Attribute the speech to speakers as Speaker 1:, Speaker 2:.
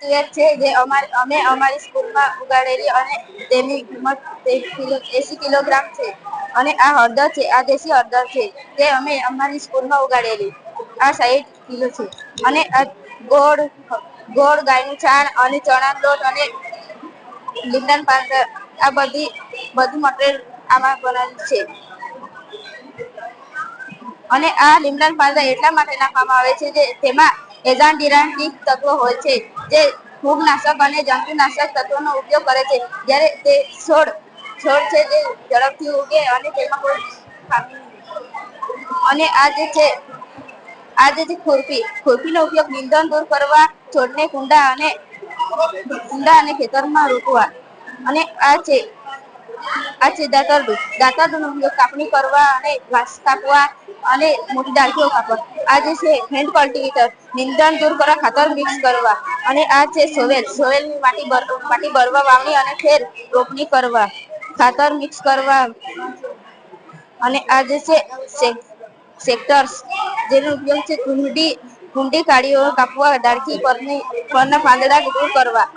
Speaker 1: તુવેર છે જે અમે અમારી સ્કૂલમાં ઉગાડેલી અને તેની કિંમત 80 કિલોગ્રામ છે. અને આ હળદર છે, આ દેશી હળદર છે જે અમે અમારી સ્કૂલમાં ઉગાડેલી. આ 60 કિલો છે. અને આ ગોળ ગાયનું છાણ અને ચણા લોટ અને લીમડા પાવડર આ બધું મટીરિયલ આમાં બનાવેલ છે. અને આ લીમડા પાવડર એટલા માટે નાખવામાં આવે છે જે તેમાં એજાન્ડિરાન્ટિક તત્વો હોય છે જે ફૂગનાશક અને જંતુનાશક તત્વોનો ઉપયોગ કરે છે. જ્યારે તે છોડ છે જે ઝડપથી ઉગે અને તેમાં કોઈ ખામી અને આ જે છે ખુરપીનો ઉપયોગ નિંદણ દૂર કરવા, છોડને કુંડા અને ખેતરમાં રોપવા. અને આ છે દાતરડું ઉપયોગ કાપણી કરવા અને ઘાસ કાપવા અને મોટી ડાળખીઓ કાપવા. આ જે છે હેન્ડ કલ્ટિવેટર નિંદણ દૂર કરવા, ખાતર મિક્સ કરવા. અને આ છે સોવેલની માટી ભરવા, વાવણી અને ફેર રોપણી કરવા, ખાતર મિક્સ કરવા. અને આ જે છે સેક્ટર્સ જેનો ઉપયોગ છે કુંડી કાઢીઓ કાપવા, ડાળખી પરના પાંદડા દૂર કરવા.